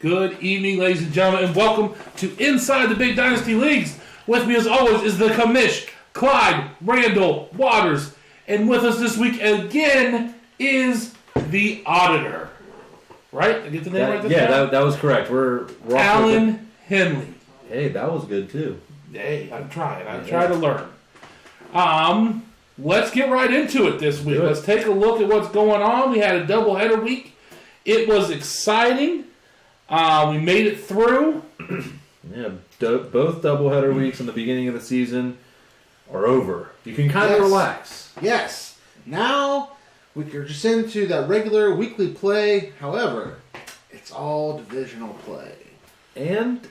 Good evening, ladies and gentlemen, and welcome to Inside the Big Dynasty Leagues. With me, as always, is the commish, Clyde Randall Waters. And with us this week again is the auditor. Right? I get the name right this time? that was correct. We're Alan Henley. Hey, that was good too. Hey, I'm trying. I'm trying to learn. Let's get right into it this week. Let's take a look at what's going on. We had a doubleheader week. It was exciting. We made it through. Yeah, both doubleheader weeks in the beginning of the season are over. You can kind of relax. Yes. Now we're just into that regular weekly play. However, it's all divisional play. And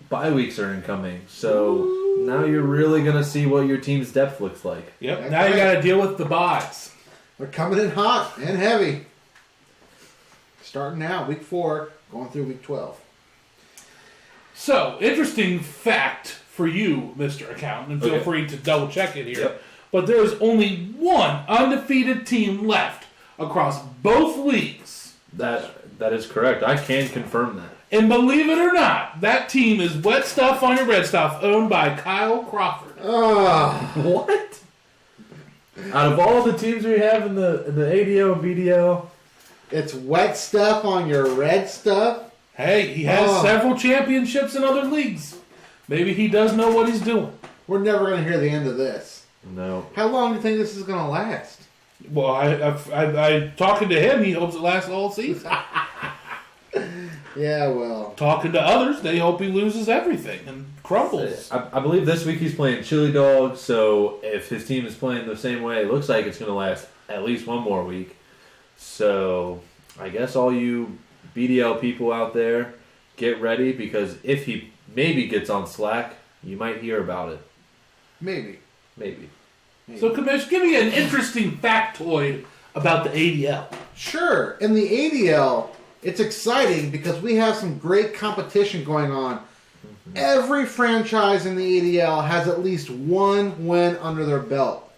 bye weeks are incoming. So now you're really going to see what your team's depth looks like. Yep. That's now you right. got to deal with the buys. They're coming in hot and heavy. Starting now, week 4, going through week 12. So, interesting fact for you, Mr. Accountant, and feel free to double check it here. Yep. But there's only one undefeated team left across both leagues. That is correct. I can confirm that. And believe it or not, that team is Wet Stuff on Your Red Stuff, owned by Kyle Crawford. What? Out of all the teams we have in the ADL and BDL, It's Wet Stuff on Your Red Stuff. Hey, he has several championships in other leagues. Maybe he does know what he's doing. We're never going to hear the end of this. no. How long do you think this is going to last? Well, I talking to him, he hopes it lasts all season. Yeah, well. Talking to others, they hope he loses everything and crumbles. I believe this week he's playing Chili Dog, so if his team is playing the same way, it looks like it's going to last at least one more week. So I guess all you BDL people out there, get ready, because if he maybe gets on Slack, you might hear about it. Maybe. So, Commish, give me an interesting factoid about the ADL. Sure. In the ADL, it's exciting because we have some great competition going on. Mm-hmm. Every franchise in the ADL has at least one win under their belt.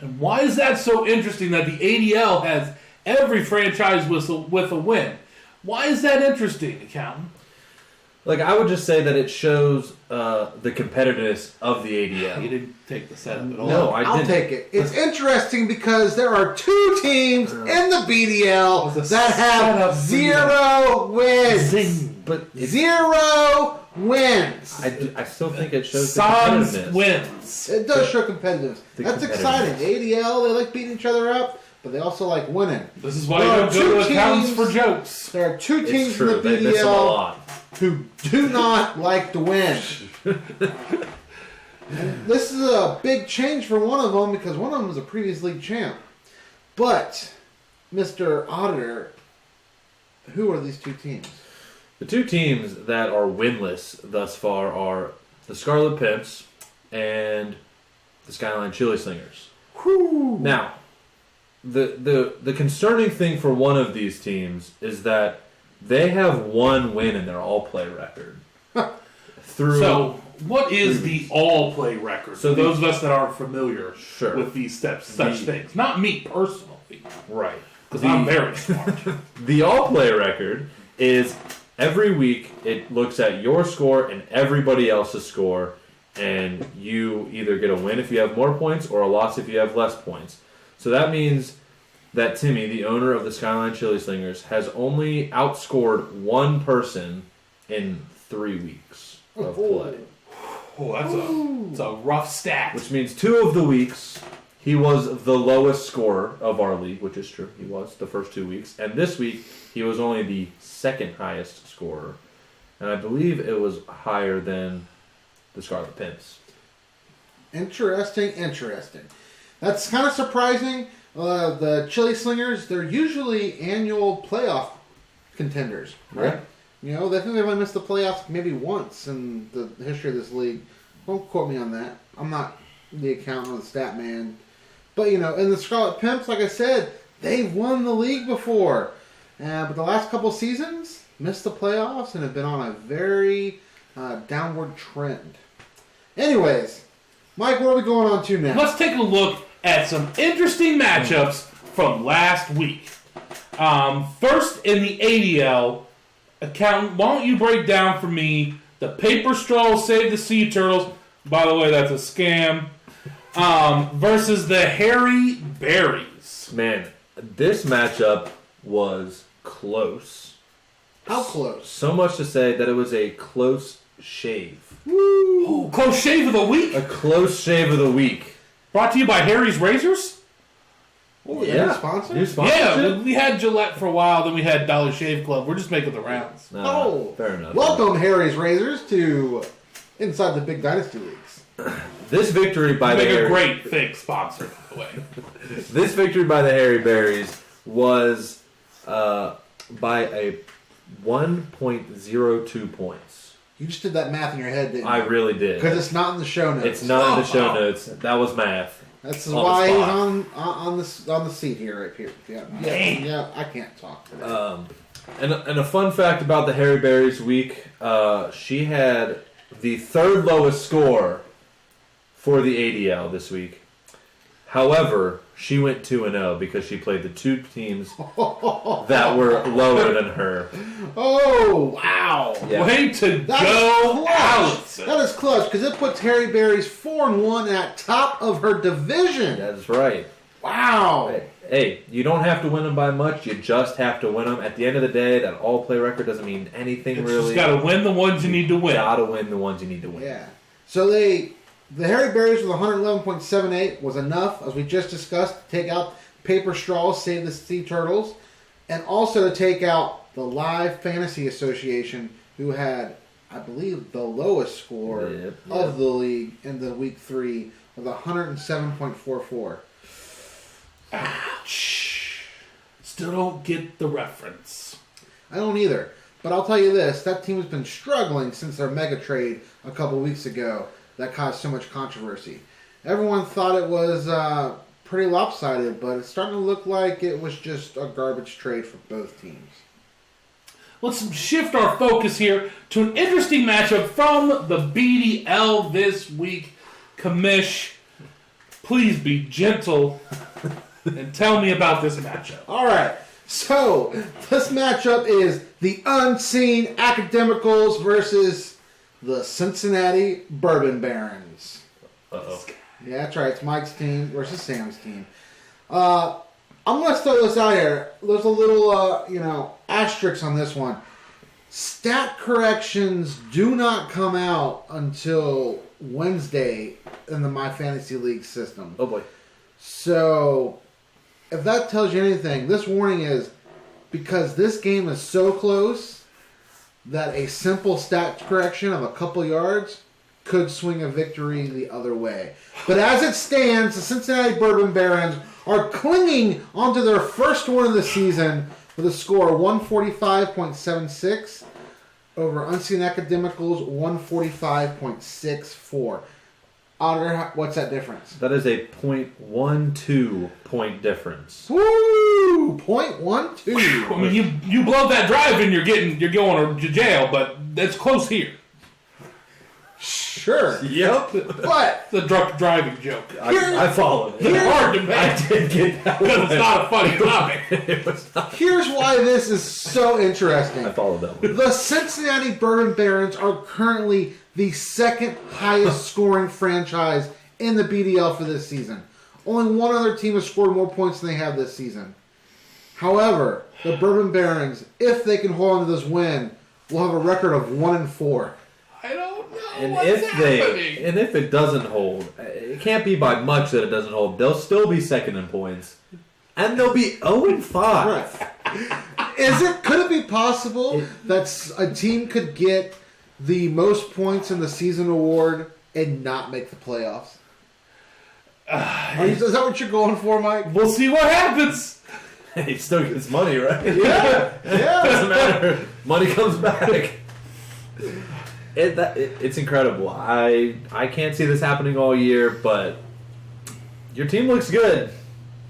And why is that so interesting that the ADL has every franchise with a win? Why is that interesting, Accountant? Like, I would just say that it shows the competitiveness of the ADL. You didn't take the setup at all. No, I didn't. I'll take it. It's interesting because there are 2 teams in the BDL that have 0 wins. Zing. But 0 wins. I still think it shows the Sans competitiveness. wins. It does show competitiveness. That's competitiveness. exciting. The ADL, they like beating each other up, but they also like winning. This is why you don't go to accountants for jokes. There are 2 teams It's true. in the They miss them a BDL lot. who do not like to win. And this is a big change for one of them because one of them was a previous league champ. But, Mr. Auditor, who are these 2 teams? The 2 teams that are winless thus far are the Scarlet Pimps and the Skyline Chili Slingers. Whew. Now, the concerning thing for one of these teams is that they have 1 win in their all-play record. So, what is the all-play record? So those of us that aren't familiar Sure. with these such things. Not me personally. Right. Because I'm very smart. The all-play record is every week it looks at your score and everybody else's score, and you either get a win if you have more points or a loss if you have less points. So that means that Timmy, the owner of the Skyline Chili Slingers, has only outscored one person in 3 weeks of play. Oh, that's a rough stat. Which means 2 of the weeks he was the lowest scorer of our league, which is true. He was the first 2 weeks. And this week he was only the second highest scorer. And I believe it was higher than the Scarlet Pimps. Interesting. That's kind of surprising. The Chili Slingers, they're usually annual playoff contenders, right? Yeah. You know, they think they've only missed the playoffs maybe once in the history of this league. Don't quote me on that. I'm not the accountant or the stat man. But, you know, and the Scarlet Pimps, like I said, they've won the league before. But the last couple seasons, missed the playoffs and have been on a very downward trend. Anyways, Mike, what are we going on to now? Let's take a look at some interesting matchups from last week. First in the ADL, accountant, why don't you break down for me the Paper Straw Save the Sea Turtles, by the way, that's a scam, versus the Hairy Berries. Man, this matchup was close. How close? So much to say that it was a close shave. Ooh, close shave of the week. A close shave of the week. Brought to you by Harry's Razors. Oh, yeah. New sponsor? New sponsorship? Yeah, we had Gillette for a while, then we had Dollar Shave Club. We're just making the rounds. Fair enough. Welcome, Harry's Razors, to Inside the Big Dynasty Leagues. This victory by the Make a Harry... great fake sponsor, by the way. This victory by the Hairy Berries was by a 1.02 points. You just did that math in your head, didn't you? I really did. Because it's not in the show notes. It's not in the show notes. That was math. That's On the why he's spot. on the seat here, right here. Yeah, I can't talk today. And a fun fact about the Hairy Berries week, she had the third lowest score for the ADL this week. However, she went 2-0 because she played the 2 teams that were lower than her. Oh, wow. Yeah. Way to That go, is clutch. Allison. That is clutch because it puts Harry Berry's 4-1 at top of her division. That's right. Wow. Hey, you don't have to win them by much. You just have to win them. At the end of the day, that all-play record doesn't mean anything You really. just got to win the ones you need to win. Got to win the ones you need to win. Yeah. So the Hairy Berries with 111.78 was enough, as we just discussed, to take out Paper Straws, Save the Sea Turtles, and also to take out the Live Fantasy Association, who had, I believe, the lowest score of the league in the week 3 with 107.44. Ouch. Still don't get the reference. I don't either. But I'll tell you this, that team has been struggling since their mega trade a couple weeks ago that caused so much controversy. Everyone thought it was pretty lopsided, but it's starting to look like it was just a garbage trade for both teams. Let's shift our focus here to an interesting matchup from the BDL this week. Kamish, please be gentle and tell me about this matchup. All right, so this matchup is the Unseen Academicals versus the Cincinnati Bourbon Barons. Uh-oh. Yeah, that's right. It's Mike's team versus Sam's team. I'm going to throw this out here. There's a little, asterisk on this one. Stat corrections do not come out until Wednesday in the My Fantasy League system. Oh, boy. So, if that tells you anything, this warning is because this game is so close that a simple stat correction of a couple yards could swing a victory the other way. But as it stands, the Cincinnati Bourbon Barons are clinging onto their first win of the season with a score of 145.76 over Unseen Academicals 145.64. Auditor, what's that difference? That is a 0.12 point difference. Woo! 0.12. I mean, you blow that drive and you're going to jail, but that's close here. sure. Yep. But The drunk driving joke. I followed it. It's hard to I make did get that because one. it's not a funny topic. It was not. here's why this is so interesting. I followed that one. The Cincinnati Bourbon Barons are currently the second highest scoring franchise in the BDL for this season. Only one other team has scored more points than they have this season. However, the Bourbon Barons, if they can hold on to this win, will have a record of 1-4. I don't know And what's happening. if it doesn't hold, it can't be by much that it doesn't hold. They'll still be second in points, and they'll be 0-5. Could it be possible that a team could get the most points in the season award and not make the playoffs? Is that what you're going for, Mike? We'll see what happens. He still gets money, right? Yeah. Doesn't matter. Money comes back. It's incredible. I can't see this happening all year, but your team looks good.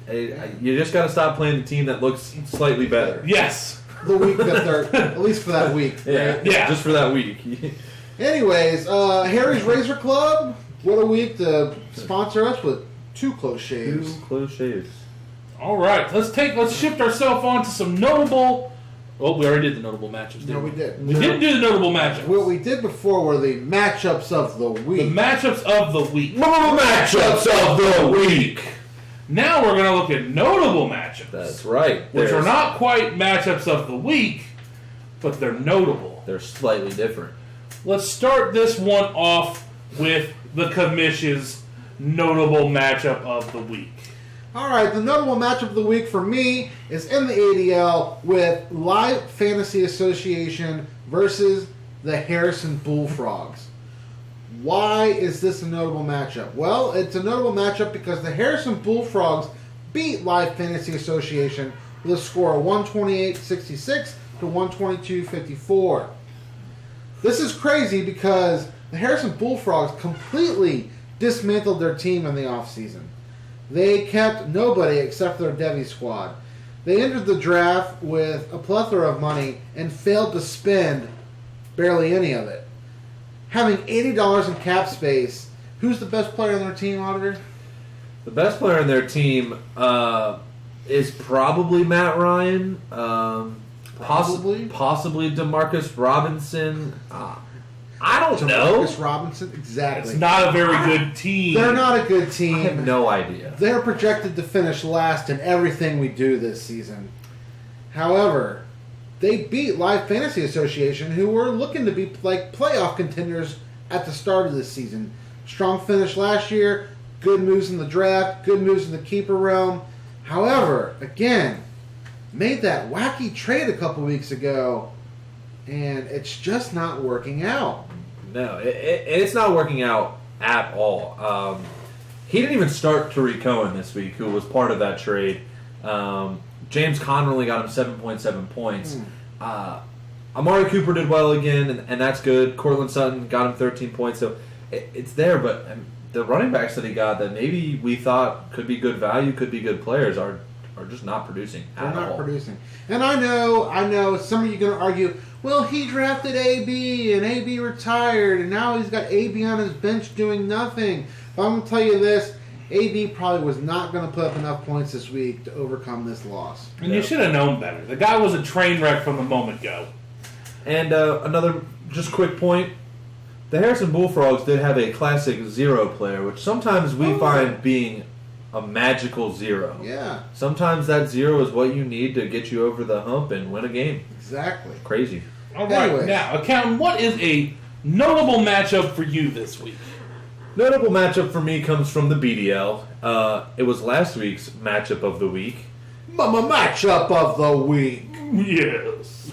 You just got to stop playing the team that looks slightly better. Yes. The week that they're, at least for that week. Right? Yeah. Just for that week. Anyways, Harry's Razor Club, what a week to sponsor us with 2 close shaves. 2 close shaves. All right. Let's shift ourselves on to some notable. Oh, we already did the notable matchups. Didn't No, we did. We didn't do the notable matchups. What we did before were the matchups of the The week. matchups of the week. Matchups of the week. Now we're going to look at notable matchups. That's right. Which are not quite matchups of the week, but they're notable. They're slightly different. Let's start this one off with the commission's notable matchup of the week. All right, the notable matchup of the week for me is in the ADL with Live Fantasy Association versus the Harrison Bullfrogs. Why is this a notable matchup? Well, it's a notable matchup because the Harrison Bullfrogs beat Live Fantasy Association with a score of 128-66 to 122-54. This is crazy because the Harrison Bullfrogs completely dismantled their team in the offseason. They kept nobody except their Devi squad. They entered the draft with a plethora of money and failed to spend barely any of it. Having $80 in cap space, who's the best player on their team, Auditor? The best player on their team is probably Matt Ryan. Probably? Possibly DeMarcus Robinson. I don't know. Marcus Robinson, exactly. It's not a very good team. They're not a good I team. have no idea. They're projected to finish last in everything we do this season. However, they beat Live Fantasy Association, who were looking to be like playoff contenders at the start of this season. Strong finish last year, good moves in the draft, good moves in the keeper realm. However, again, made that wacky trade a couple weeks ago, and it's just not working out. No, it's not working out at all. He didn't even start Tariq Cohen this week, who was part of that trade. James Connerly got him 7.7 points. Amari Cooper did well again, and that's good. Cortland Sutton got him 13 points, so it's there. But the running backs that he got that maybe we thought could be good value, could be good players, are just not producing at all. They're not producing. And I know, some of you are going to argue, well, he drafted AB, and AB retired, and now he's got AB on his bench doing nothing. But I'm going to tell you this, AB probably was not going to put up enough points this week to overcome this loss. And you should have known better. The guy was a train wreck from the moment go. And another just quick point, the Harrison Bullfrogs did have a classic zero player, which sometimes we find being a magical zero. Yeah. Sometimes that zero is what you need to get you over the hump and win a game. Exactly. Crazy. All right, Anyways. now, Accountant, what is a notable matchup for you this week? Notable matchup for me comes from the BDL. It was last week's matchup of the week. Mama matchup of the week. Yes.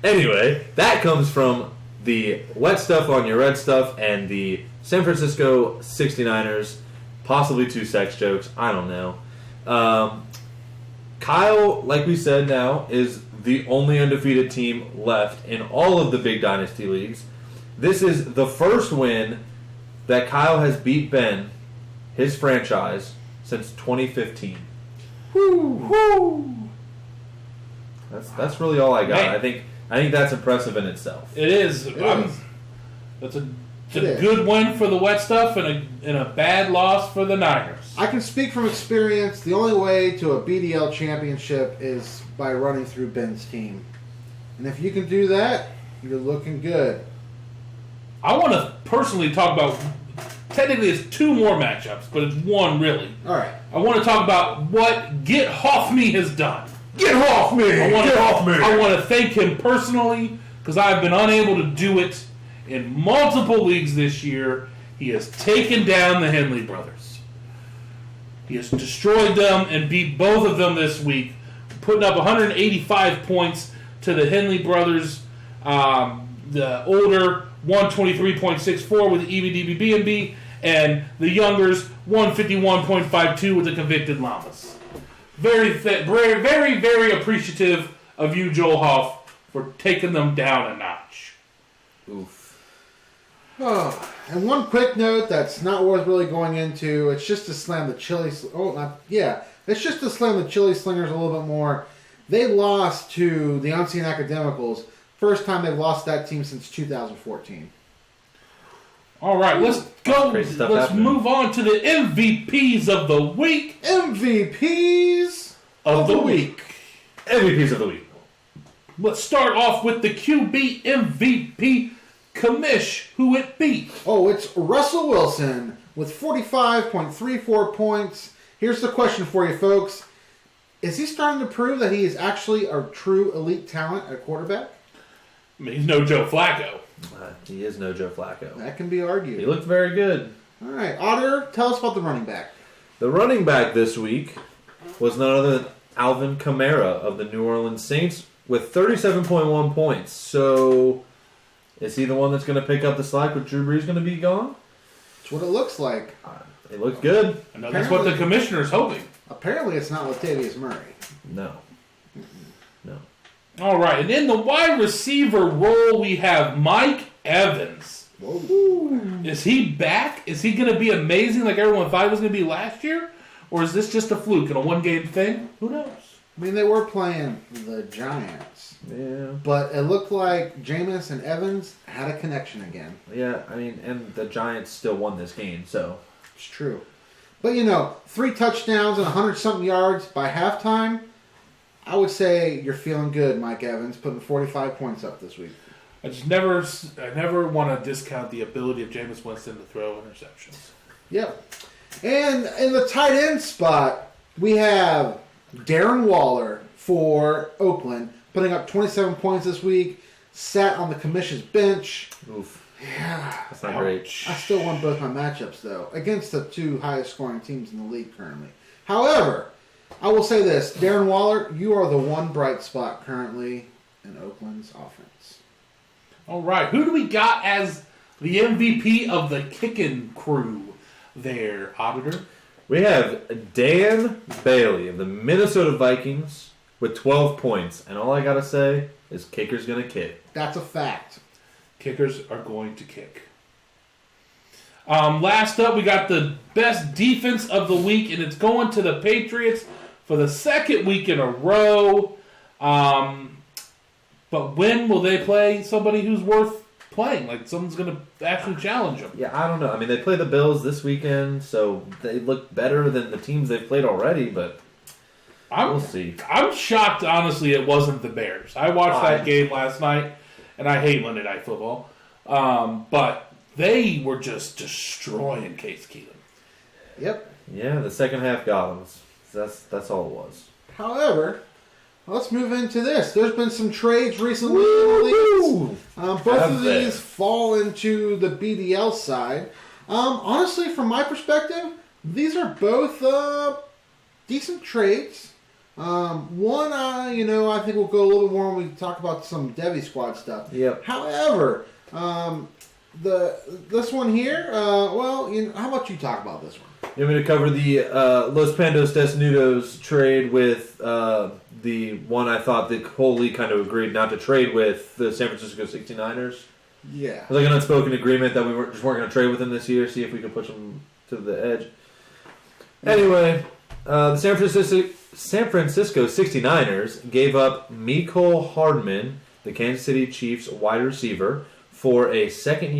Anyway, that comes from the wet stuff on your red stuff and the San Francisco 69ers, possibly 2 sex jokes, I don't know. Kyle, like we said now, is the only undefeated team left in all of the big Dynasty leagues. This is the first win that Kyle has beat Ben, his franchise, since 2015. Woo! That's really all I got. Man. I think that's impressive in itself. It is. It I'm is. It's a good win for the Wet Stuff and a bad loss for the Niners. I can speak from experience. The only way to a BDL championship is by running through Ben's team. And if you can do that, you're looking good. I want to personally talk about, technically it's 2 more matchups, but it's 1 really. All right. I want to talk about what Get Off Me has done. Get off me! Get off me! I want to thank him personally because I've been unable to do it in multiple leagues this year. He has taken down the Henley brothers. He has destroyed them and beat both of them this week, putting up 185 points to the Henley brothers. The older 123.64 with the EBDB, and the youngers 151.52 with the convicted llamas. Very, very appreciative of you, Joel Hoff, for taking them down a notch. Oof. Oh, and one quick note that's not worth really going into. It's just to slam the Chili. It's just to slam the Chili Slingers a little bit more. They lost to the Unseen Academicals. First time they've lost that team since 2014. All right, let's go. Let's move on to the MVPs of the week. MVPs of the week. MVPs of the week. Let's start off with the QB MVP, Commish, who it beat. Oh, it's Russell Wilson with 45.34 points. Here's the question for you, folks. Is he starting to prove that he is actually a true elite talent at quarterback? I mean, he's no Joe Flacco. He is no Joe Flacco. That can be argued. He looked very good. All right, Otter, tell us about the running back. The running back this week was none other than Alvin Kamara of the New Orleans Saints with 37.1 points. So, is he the one that's going to pick up the slack with Drew Brees going to be gone? That's what it looks like. It looked good. I know that's what the commissioner's hoping. Apparently, it's not Latavius Murray. No. All right, and in the wide receiver role, we have Mike Evans. Whoa. Is he back? Is he going to be amazing like everyone thought he was going to be last year? Or is this just a fluke and a one-game thing? Who knows? I mean, they were playing the Giants. Yeah. But it looked like Jameis and Evans had a connection again. Yeah, I mean, and the Giants still won this game, so. It's true. But, 3 touchdowns and 100-something yards by halftime. I would say you're feeling good, Mike Evans, putting 45 points up this week. I never want to discount the ability of Jameis Winston to throw interceptions. Yep. And in the tight end spot, we have Darren Waller for Oakland, putting up 27 points this week, sat on the commission's bench. Oof. Yeah. That's not great. I still won both my matchups, though, against the 2 highest scoring teams in the league currently. However, I will say this, Darren Waller, you are the one bright spot currently in Oakland's offense. All right, who do we got as the MVP of the kicking crew there, Auditor? We have Dan Bailey of the Minnesota Vikings with 12 points. And all I got to say is kicker's going to kick. That's a fact. Kickers are going to kick. Last up, we got the best defense of the week, and it's going to the Patriots for the second week in a row. But when will they play somebody who's worth playing? Like, someone's going to actually challenge them. Yeah, I don't know. I mean, they play the Bills this weekend, so they look better than the teams they've played already, but we'll see. I'm shocked, honestly, it wasn't the Bears. I watched that game last night, and I hate Monday Night Football. But they were just destroying Case Keenum. Yep. Yeah, the second half got them. That's all it was. However, let's move into this. There's been some trades recently in the leagues. Both of these fall into the BDL side. Honestly, from my perspective, these are both decent trades. One, I think we'll go a little bit more when we talk about some Devi Squad stuff. Yep. However, this one here, how about you talk about this one? You want me to cover the Los Pandos Desnudos trade with the one I thought the whole league kind of agreed not to trade with, the San Francisco 69ers? Yeah. It was like an unspoken agreement that we weren't going to trade with them this year, see if we could push them to the edge. Anyway, the San Francisco 49ers gave up Mecole Hardman, the Kansas City Chiefs wide receiver, for a second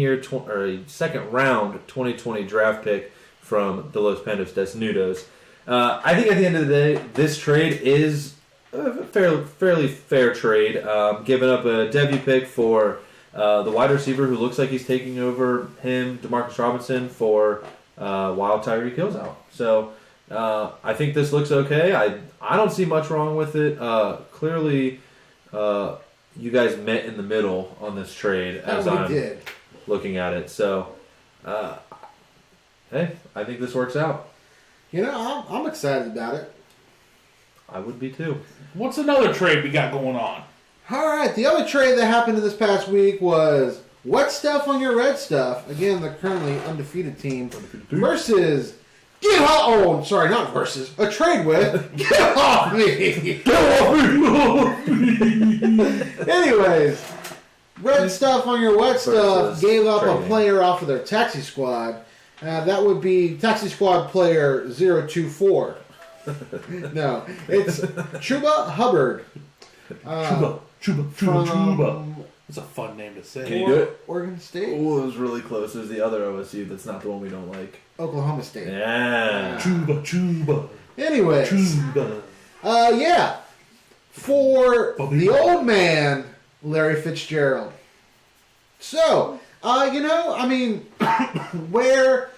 round 2020 draft pick from the Los Pandos Desnudos. I think at the end of the day, this trade is a fairly fair trade. Giving up a debut pick for the wide receiver who looks like he's taking over him, Demarcus Robinson, for while Tyreek Hill's out. So I think this looks okay. I don't see much wrong with it. Clearly, you guys met in the middle on this trade as I'm looking at it. So, hey, I think this works out. You know, I'm excited about it. I would be too. What's another trade we got going on? All right, the other trade that happened this past week was Wet Stuff on Your Red Stuff. Again, the currently undefeated team versus a trade with Get Off Me. Get Off Me. Anyways, Red Stuff on Your Wet Stuff gave up a player off of their taxi squad. That would be taxi squad player 024. No, it's Chuba Hubbard. Chuba. That's a fun name to say. Can you do it? Oregon State? Oh, it was really close. It was the other OSU that's not the one we don't like. Oklahoma State. Yeah. Chuba. Anyways. Chuba. Yeah. For the old man, Larry Fitzgerald. So, where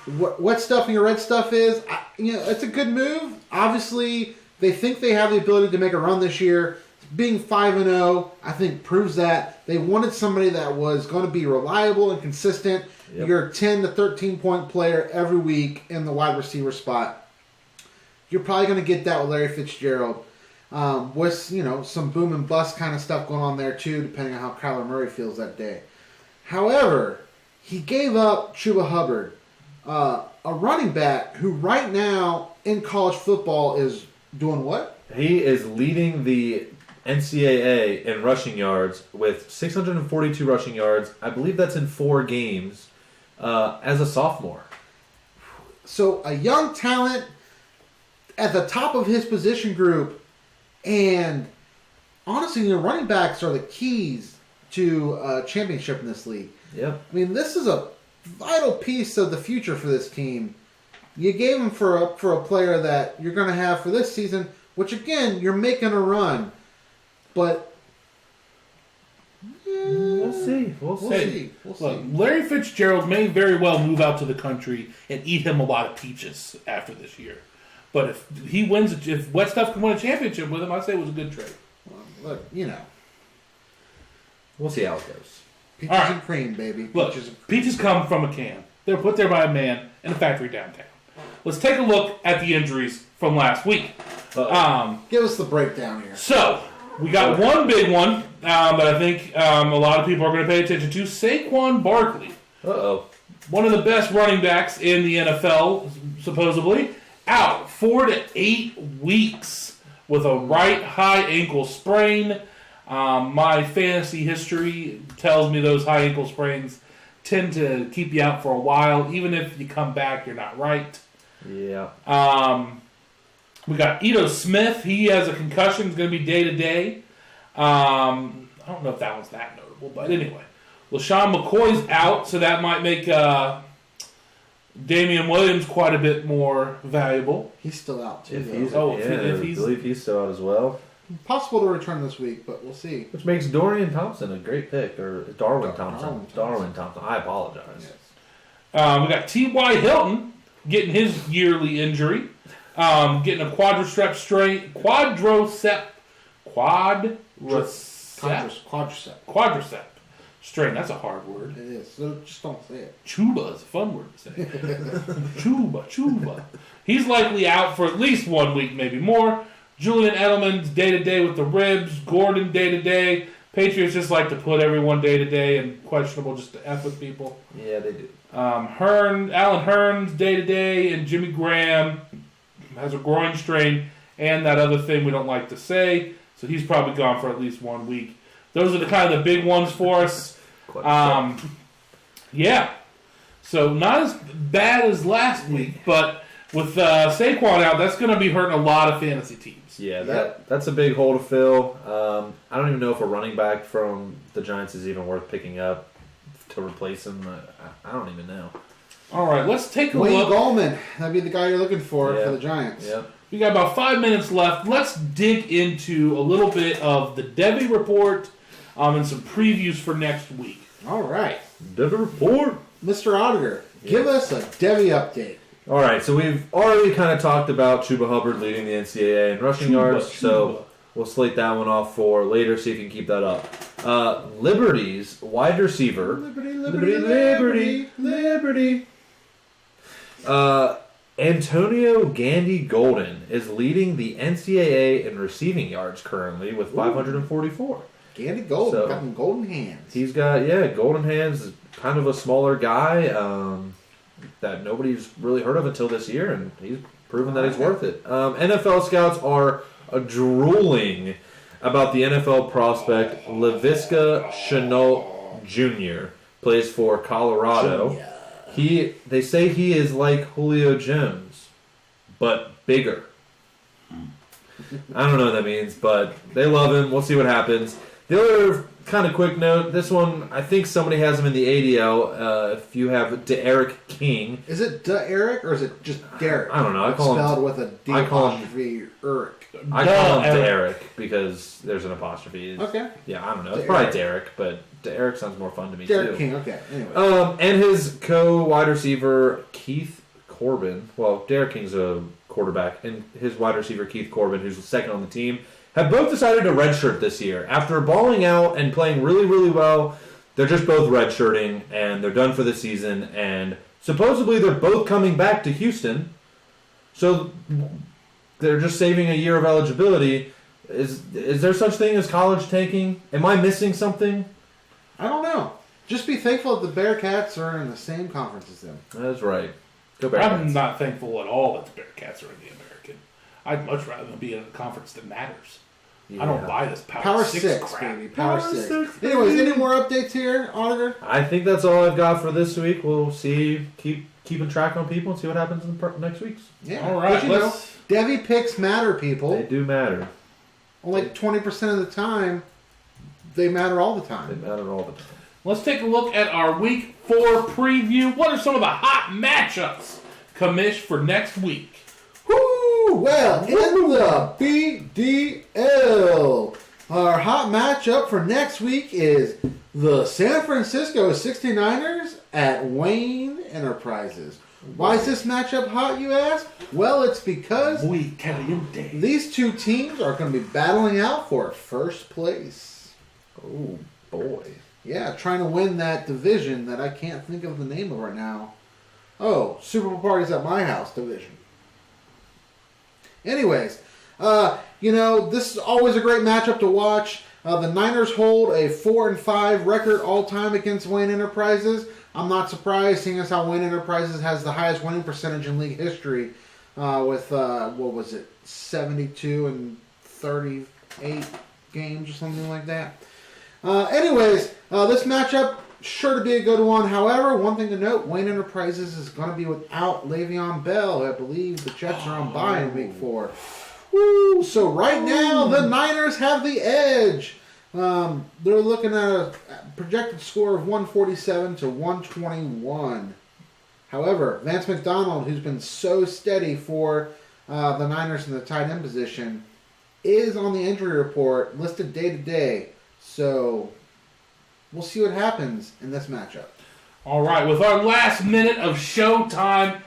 Wet Stuff and Your Red Stuff is, it's a good move. Obviously, they think they have the ability to make a run this year. Being 5-0, I think, proves that. They wanted somebody that was going to be reliable and consistent. Yep. Your 10 to 13 point player every week in the wide receiver spot. You're probably going to get that with Larry Fitzgerald. With some boom and bust kind of stuff going on there too, depending on how Kyler Murray feels that day. However, he gave up Chuba Hubbard, a running back who right now in college football is doing what? He is leading the NCAA in rushing yards with 642 rushing yards. I believe that's in 4 games as a sophomore. So a young talent at the top of his position group, and honestly, the running backs are the keys to championship in this league. Yep. I mean, this is a vital piece of the future for this team. You gave him for a player that you're going to have for this season, which again, you're making a run. But we'll see. We'll see. Larry Fitzgerald may very well move out to the country and eat him a lot of peaches after this year. But if he wins, if Wet Stuff can win a championship with him, I'd say it was a good trade. Well, look, we'll see how it goes. Peaches and cream, baby. Peaches come from a can. They're put there by a man in a factory downtown. Let's take a look at the injuries from last week. Give us the breakdown here. So, we got one big one that I think a lot of people are going to pay attention to. Saquon Barkley. Uh-oh. One of the best running backs in the NFL, supposedly, out 4 to 8 weeks with a right high ankle sprain. My fantasy history tells me those high ankle sprains tend to keep you out for a while. Even if you come back, you're not right. Yeah. We got Ito Smith. He has a concussion. He's going to be day-to-day. I don't know if that one's that notable, but anyway. LaShawn McCoy's out, so that might make Damian Williams quite a bit more valuable. He's still out, too. I believe he's still out as well. Possible to return this week, but we'll see. Which makes Dorian Thompson a great pick, or Darwin Thompson. Darwin Thompson. I apologize. Yes. We got T.Y. Hilton getting his yearly injury. Getting a quadricep strain. That's a hard word. It is. So just don't say it. Chuba is a fun word to say. Chuba. He's likely out for at least 1 week, maybe more. Julian Edelman's day-to-day with the ribs. Gordon day-to-day. Patriots just like to put everyone day-to-day and questionable just to F with people. Yeah, they do. Alan Hearns day-to-day, and Jimmy Graham has a groin strain and that other thing we don't like to say. So he's probably gone for at least 1 week. Those are the kind of the big ones for us. Yeah. So not as bad as last week, but with Saquon out, that's going to be hurting a lot of fantasy teams. Yeah, that's a big hole to fill. I don't even know if a running back from the Giants is even worth picking up to replace him. I don't even know. All right, let's take a Wayne look. Gallman. That'd be the guy you're looking for the Giants. Yep. We got about 5 minutes left. Let's dig into a little bit of the Devy report and some previews for next week. All right. Devy report. Mr. Auditor, give us a Devy update. All right, so we've already kind of talked about Chuba Hubbard leading the NCAA in rushing yards, so we'll slate that one off for later, see if you can keep that up. Liberty's wide receiver. Liberty. Antonio Gandy Golden is leading the NCAA in receiving yards currently with 544. Gandy Golden, So, got them golden hands. He's got, golden hands, kind of a smaller guy that nobody's really heard of until this year, and he's proven that he's worth it. NFL scouts are drooling about the NFL prospect Laviska Shenault Jr. Plays for Colorado. They say he is like Julio Jones, but bigger. I don't know what that means, but they love him. We'll see what happens. The other kind of quick note, this one, I think somebody has him in the ADL. If you have Derek King. Is it Derek or is it just Derek? I don't know. I It's call him, spelled with a D I call him- apostrophe Eric. I call him Derek because there's an apostrophe. Okay. Yeah, I don't know. It's Derek. probably Derek, but Derek sounds more fun to me Derek too. King, okay. Anyway. And his co-wide receiver, Keith Corbin. Well, Derek King's a quarterback, and his wide receiver, Keith Corbin, who's the second on the team, have both decided to redshirt this year. After balling out and playing really, really well, they're just both redshirting, and they're done for the season, and supposedly they're both coming back to Houston. So they're just saving a year of eligibility. Is there such thing as college tanking? Am I missing something? I don't know. Just be thankful that the Bearcats are in the same conference as them. That's right. Go I'm Bearcats. not thankful at all that the Bearcats are in the American. I'd much rather them be in a conference that matters. I don't buy this Power 6 crap. baby. Power Power 6. six, Anyways, baby. any more updates here, Auditor? I think that's all I've got for this week. We'll see. Keeping track on people and see what happens in next week's. Yeah. All right, But let's. Devy picks matter, people. They do matter. Only 20% of the time, they matter all the They time. matter all the time. Let's take a look at our Week 4 preview. What are some of the hot matchups, Commish, for next week? Woo! Well, in the BDL, our hot matchup for next week is the San Francisco 69ers at Wayne Enterprises. Why is this matchup hot, you ask? Well, it's because Muy caliente. these two teams are going to be battling out for first place. Oh, boy. Yeah, trying to win that division that I can't think of the name of right now. Oh, Super Bowl Parties at My House division. Anyways, this is always a great matchup to watch. The Niners hold a 4-5 record all-time against Wayne Enterprises. I'm not surprised, seeing as how Wayne Enterprises has the highest winning percentage in league history with, 72 and 38 games or something like that. Anyways, this matchup, sure to be a good one. However, one thing to note, Wayne Enterprises is going to be without Le'Veon Bell. I believe the Jets are on bye in week 4. Woo! So right now, the Niners have the edge. They're looking at a projected score of 147 to 121. However, Vance McDonald, who's been so steady for the Niners in the tight end position, is on the injury report, listed day to day. So we'll see what happens in this matchup. All right, with our last minute of showtime,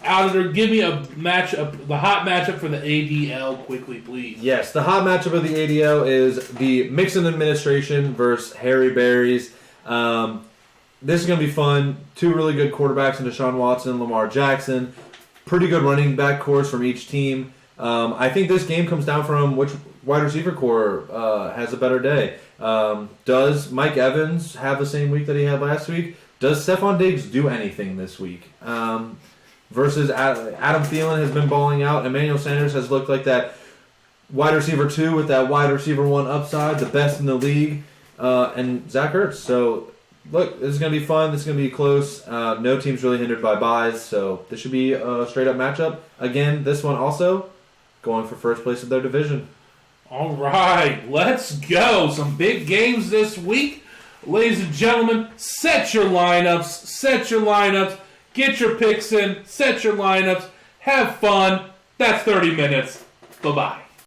Auditor, give me a matchup, the hot matchup for the ADL quickly, please. Yes, the hot matchup of the ADL is the Mixon administration versus Harry Berries. This is going to be fun. Two really good quarterbacks in Deshaun Watson, Lamar Jackson. Pretty good running back cores from each team. I think this game comes down from which wide receiver core has a better day. Does Mike Evans have the same week that he had last week? Does Stephon Diggs do anything this week? Versus Adam Thielen has been balling out. Emmanuel Sanders has looked like that wide receiver 2 with that wide receiver 1 upside, the best in the league. And Zach Ertz. So look, this is going to be fun. This is going to be close. No team's really hindered by buys, so this should be a straight-up matchup. Again, this one also going for first place of their division. All right, let's go. Some big games this week. Ladies and gentlemen, set your lineups. Get your picks in, set your lineups. Have fun. That's 30 minutes. Bye-bye.